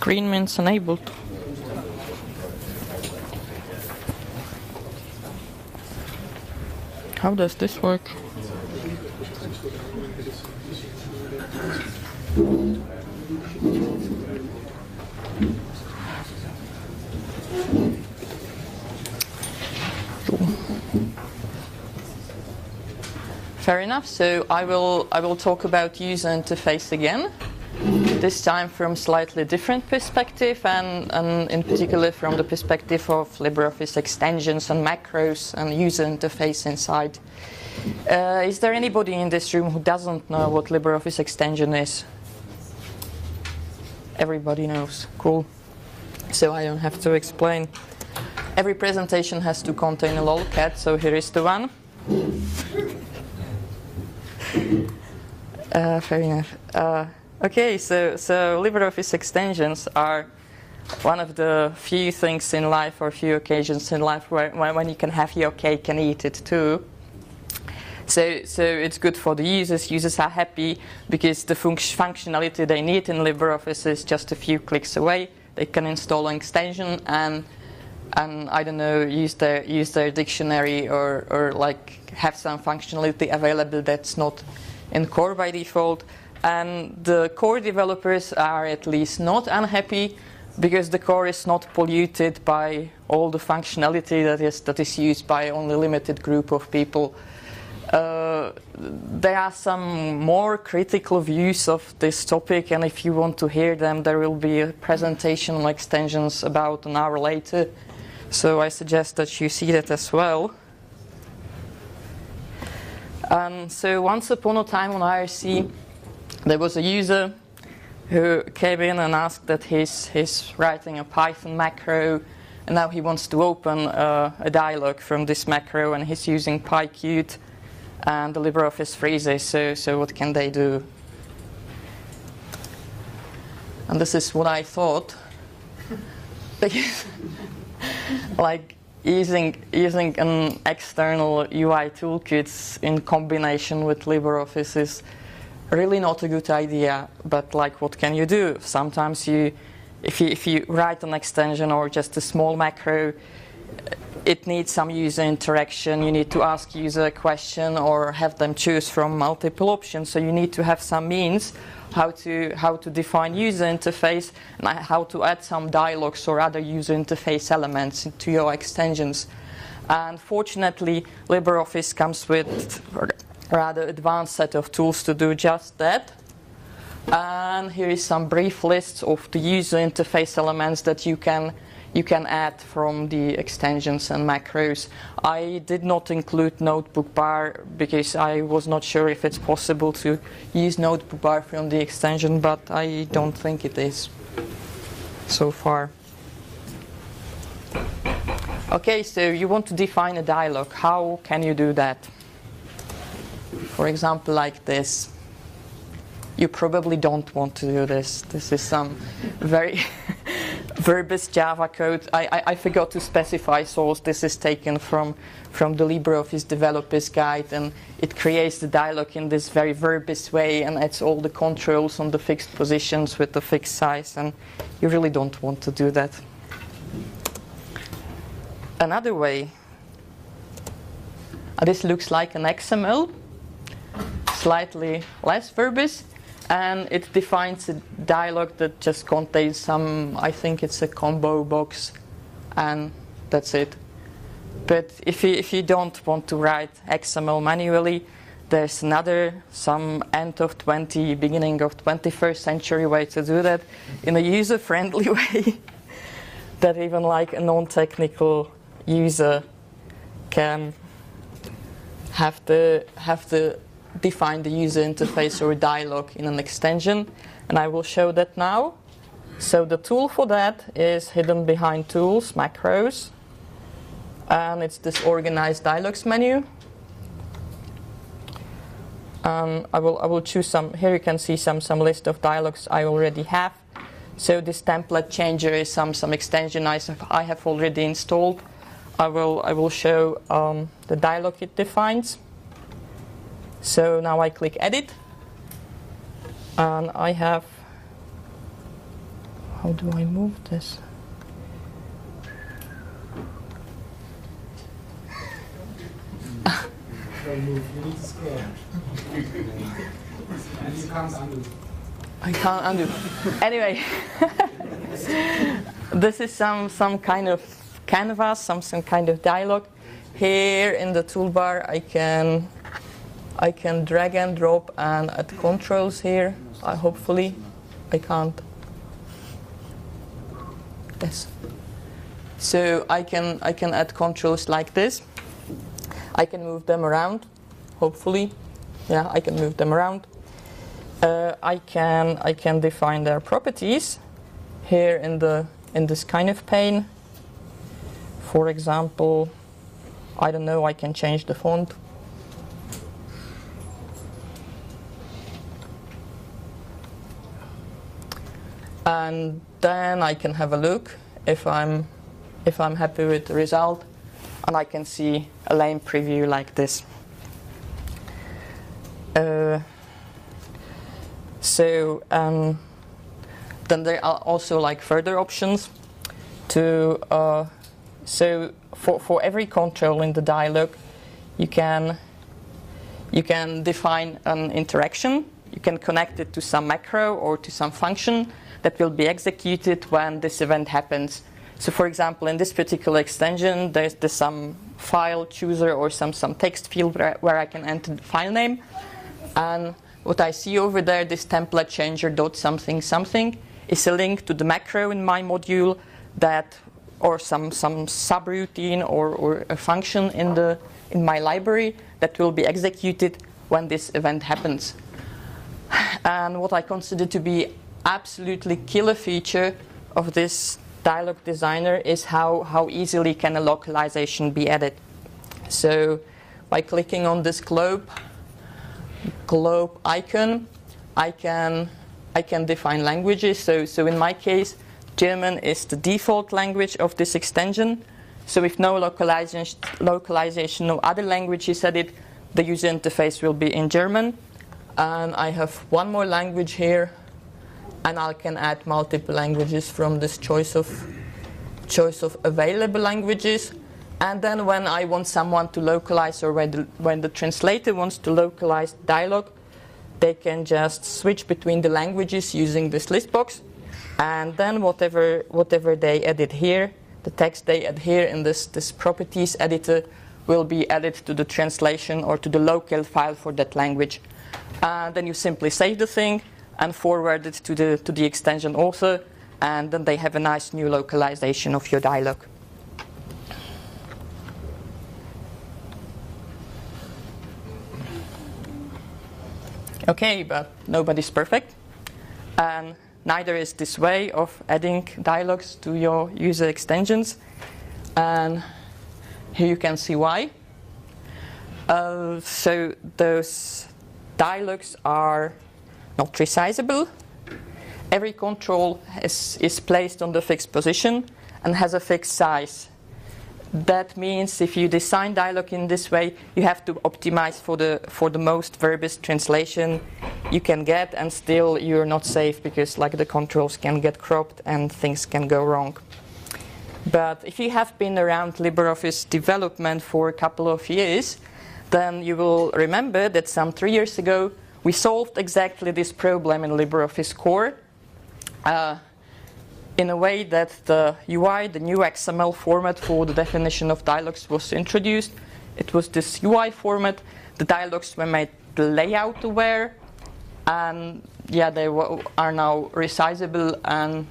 Green means enabled. How does this work? Fair enough. So I will talk about user interface again. This time from slightly different perspective, and in particular from the perspective of LibreOffice extensions and macros and user interface inside. Is there anybody in this room who doesn't know what LibreOffice extension is? Everybody knows. Cool. So I don't have to explain. Every presentation has to contain a lolcat, so here is the one. Fair enough. Okay, so LibreOffice extensions are one of the few things in life, or few occasions in life, when you can have your cake and eat it too. So it's good for the users. Users are happy because the functionality they need in LibreOffice is just a few clicks away. They can install an extension and I don't know, use their dictionary or like have some functionality available that's not in core by default. And the core developers are at least not unhappy because the core is not polluted by all the functionality that is used by only a limited group of people. There are some more critical views of this topic, and if you want to hear them, there will be a presentation on extensions about an hour later. So I suggest that you see that as well. So once upon a time on IRC, there was a user who came in and asked that he's writing a Python macro, and now he wants to open a dialog from this macro, and he's using PyQt, and the LibreOffice freezes. So what can they do? And this is what I thought. Because like using an external UI toolkit in combination with LibreOffice is really not a good idea. But like, what can you do? Sometimes if you write an extension or just a small macro, it needs some user interaction. You need to ask user a question or have them choose from multiple options. So you need to have some means how to define user interface and how to add some dialogues or other user interface elements to your extensions. And fortunately, LibreOffice comes with a rather advanced set of tools to do just that. And here is some brief lists of the user interface elements that you can add from the extensions and macros. I did not include notebook bar because I was not sure if it's possible to use notebook bar from the extension, but I don't think it is so far. Okay, so you want to define a dialog. How can you do that? For example, like this. You probably don't want to do this. This is some very verbose Java code. I forgot to specify source. This is taken from the LibreOffice Developers Guide, and it creates the dialog in this very verbose way and adds all the controls on the fixed positions with the fixed size, and you really don't want to do that. Another way, this looks like an XML, slightly less verbose. And it defines a dialog that just contains some, I think it's a combo box, and that's it. But if you don't want to write XML manually, there's some end of 20, beginning of 21st century way to do that in a user-friendly way that even like a non-technical user can have to define the user interface or dialog in an extension, and I will show that now. So the tool for that is hidden behind Tools, Macros, and it's this Organized Dialogs menu. I will choose some. Here you can see some list of dialogs I already have. So this template changer is some extension I have already installed. I will show the dialog it defines. So now I click Edit, and I have, How do I move this? You need to scroll. And you can't undo. I can't undo. Anyway, this is some kind of canvas, some kind of dialogue. Here in the toolbar, I can drag and drop and add controls here. Hopefully, I can't. Yes. So I can add controls like this. I can move them around. Hopefully, yeah, I can move them around. I can define their properties here in this kind of pane. For example, I don't know, I can change the font. And then I can have a look if I'm happy with the result, and I can see a lame preview like this. Then there are also like further options to so for every control in the dialog, you can define an interaction. You can connect it to some macro or to some function that will be executed when this event happens. So for example, in this particular extension, there's some file chooser or some text field where I can enter the file name. And what I see over there, this template changer dot something something, is a link to the macro in my module that, or some subroutine or a function in my library that will be executed when this event happens. And what I consider to be absolutely killer feature of this dialog designer is how easily can a localization be added. So by clicking on this globe icon, I can define languages. So in my case, German is the default language of this extension. So if no localization, no other language is added, the user interface will be in German. And I have one more language here, and I can add multiple languages from this choice of available languages. And then when I want someone to localize, or when the translator wants to localize dialogue, they can just switch between the languages using this list box. And then whatever they edit here, the text they add here in this properties editor will be added to the translation or to the local file for that language. Then you simply save the thing and forward it to the extension author, and then they have a nice new localization of your dialogue. Okay, but nobody's perfect, and neither is this way of adding dialogues to your user extensions. And here you can see why. So those dialogues are not resizable. Every control is placed on the fixed position and has a fixed size. That means if you design dialogue in this way, you have to optimize for the most verbose translation you can get, and still you're not safe because like the controls can get cropped and things can go wrong. But if you have been around LibreOffice development for a couple of years, then you will remember that some 3 years ago we solved exactly this problem in LibreOffice Core in a way that the UI, the new XML format for the definition of dialogues, was introduced. It was this UI format. The dialogues were made layout aware, and yeah, they are now resizable and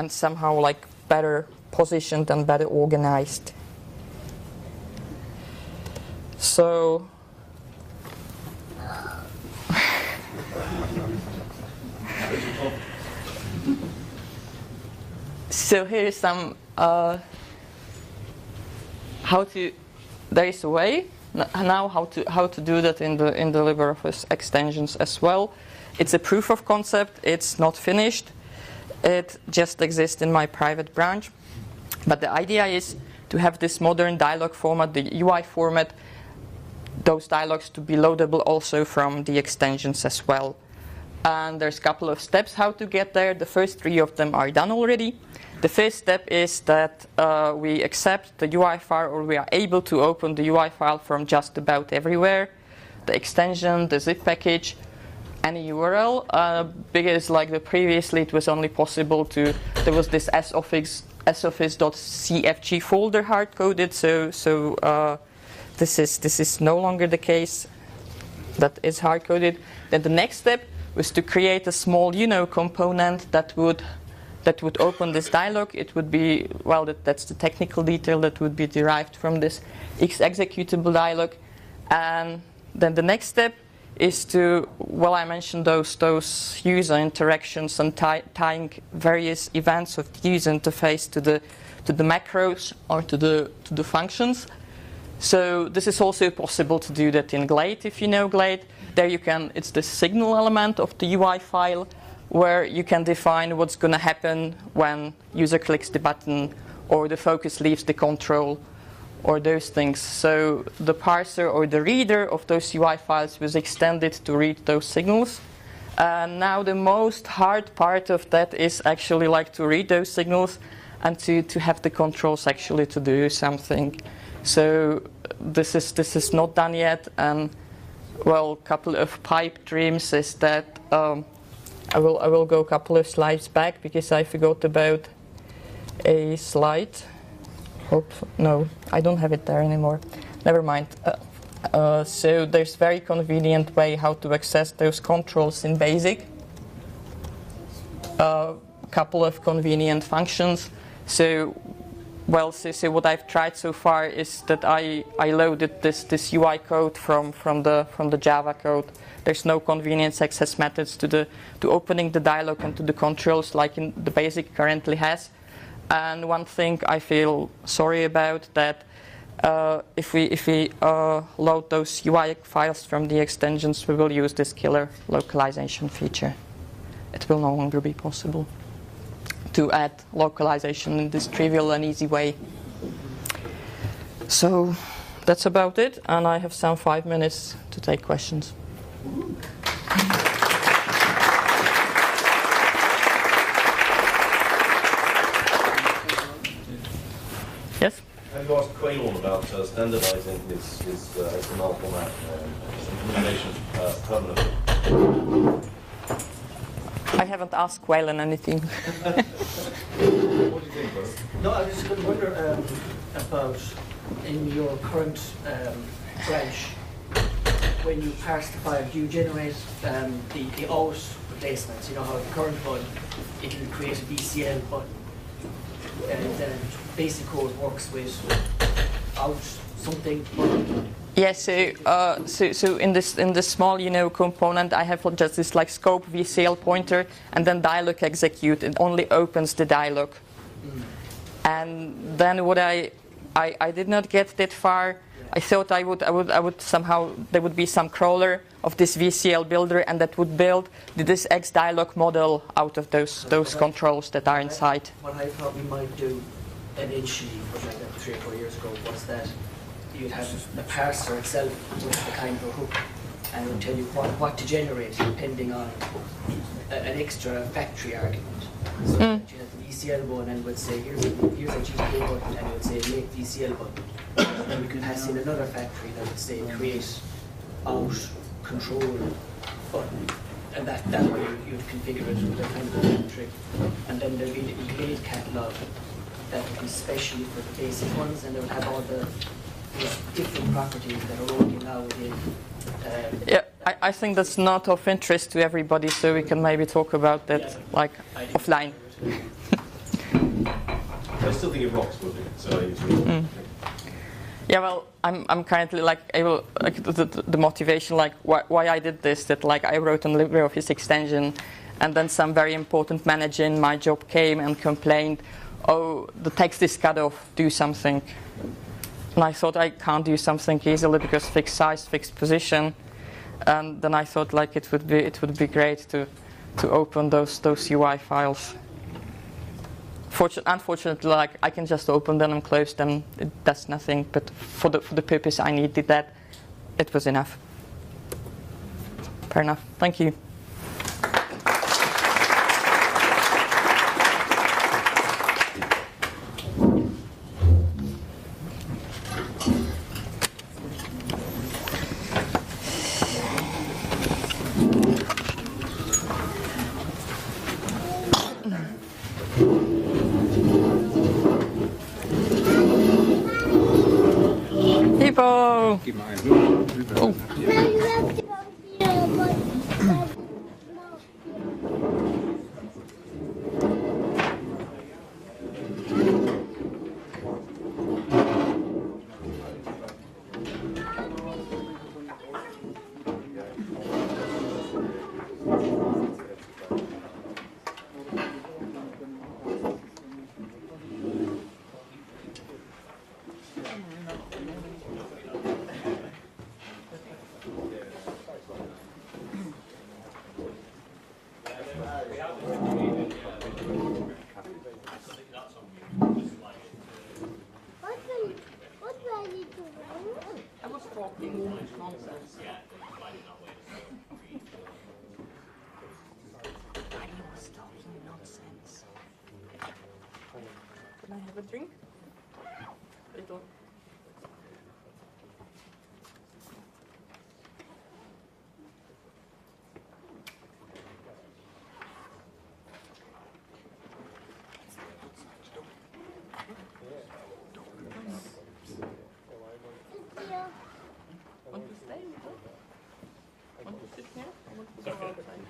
somehow like better positioned and better organized. So here's some there is a way now how to do that in the LibreOffice extensions as well. It's a proof of concept. It's not finished. It just exists in my private branch. But the idea is to have this modern dialog format, the UI format, those dialogues to be loadable also from the extensions as well. And there's a couple of steps how to get there. The first 3 of them are done already. The first step is that we accept the UI file, or we are able to open the UI file from just about everywhere. The extension, the zip package, any URL, because like previously it was only possible to, there was this soffice.cfg folder hard-coded, so this is no longer the case. That is hard-coded. Then the next step was to create a small component that would open this dialog. It would be, well, that's the technical detail that would be derived from this executable dialog. And then the next step is to, well, I mentioned those user interactions and tying various events of the user interface to the macros or to the functions. So this is also possible to do that in Glade, if you know Glade. There you can, it's the signal element of the UI file where you can define what's going to happen when user clicks the button or the focus leaves the control or those things. So the parser or the reader of those UI files was extended to read those signals. Now the most hard part of that is actually like to read those signals and to have the controls actually to do something. So this is not done yet, and well, a couple of pipe dreams is that I will go a couple of slides back because I forgot about a slide. No, I don't have it there anymore. Never mind. So there's very convenient way how to access those controls in BASIC. Couple of convenient functions. So what I've tried so far is that I loaded this UI code from the Java code. There's no convenience access methods to opening the dialog and to the controls like in the BASIC currently has. And one thing I feel sorry about that if we load those UI files from the extensions, we will use this killer localization feature. It will no longer be possible to add localization in this trivial and easy way. So that's about it, and I have some 5 minutes to take questions. Yes? Have you asked Quailon about standardizing his XML format implementation permanently? I haven't asked Quailon anything. What do you think, bro? No, I was just going to wonder about in your current branch, when you parse the file, do you generate the out replacements? You know how the current one, it'll create a VCL, but the basic code works with out something. Yes, so in this small component, I have just this like scope VCL pointer, and then dialog execute. It only opens the dialog. And then what I did not get that far. I thought I would somehow, there would be some crawler of this VCL builder, and that would build this X dialog model out of those controls that are inside. What I thought we might do initially, like 3 or 4 years ago, was that you'd have the parser itself with the kind of a hook, and it would tell you what to generate depending on an extra factory argument. So that you have the VCL one and would say here's a GPA button, and it would say make VCL button. And then you could pass in another factory that would say create out control button, and that way you'd configure it with a kind of a factory. And then there'd be the Glade catalog that would be specially for the basic ones, and it would have all the different properties that are only now within. Yeah, I think that's not of interest to everybody, so we can maybe talk about that offline. I still think it rocks, so Yeah, well, I'm currently able the motivation why I did this, that I wrote an LibreOffice extension, and then some very important manager in my job came and complained, oh, the text is cut off, do something. And I thought I can't do something easily because fixed size, fixed position. And then I thought it would be great to open those UI files. Unfortunately, I can just open them and close them. It does nothing. But for the purpose I needed that, it was enough. Fair enough. Thank you. Filippo! Give mine. Oh. I was talking nonsense. I was talking nonsense. Can I have a drink? Little. Want to stay? Want to sit here? I want to go outside.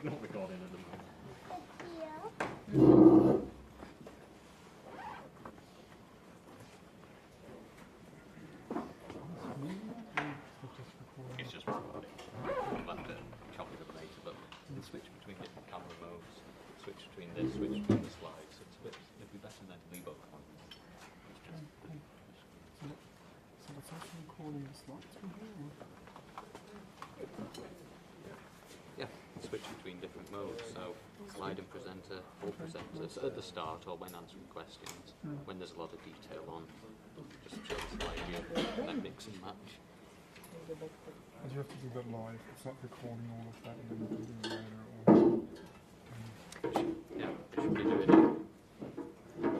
Not recording at the moment. It's just recording. You have to copy the data, but you can switch between different camera modes, switch between this, switch between the slides. It'd be better than LibreOffice. So what's actually recording the slides from here? Yeah, switch between different modes. So slide and presenter, full presenter at the start or when answering questions, when there's a lot of detail on, just show the slide view and then mix and match. And you have to do that live. It's not recording all of that and then doing it later. Or Yeah,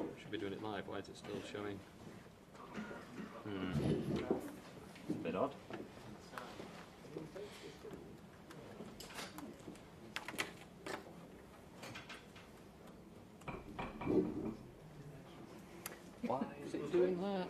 it should be doing it live. Why is it still showing? It's a bit odd. Why is it doing that?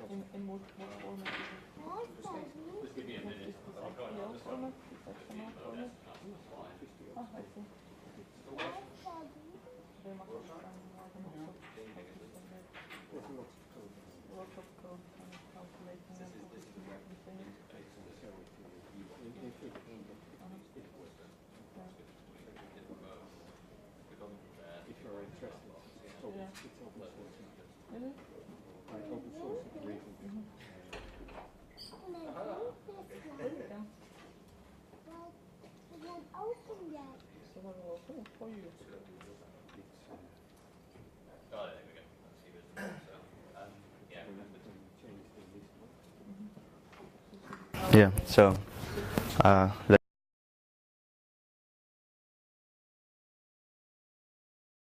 In what format is it? Just give me a minute. I'll go and format? Is that XML format? Oh, I see. Very much lots of code and calculating and focusing on everything. if you're interested, it's open source. Really? Open source is the reason. So what will open it for you? Oh, there we go. Let's see where's the so, yeah. Yeah, so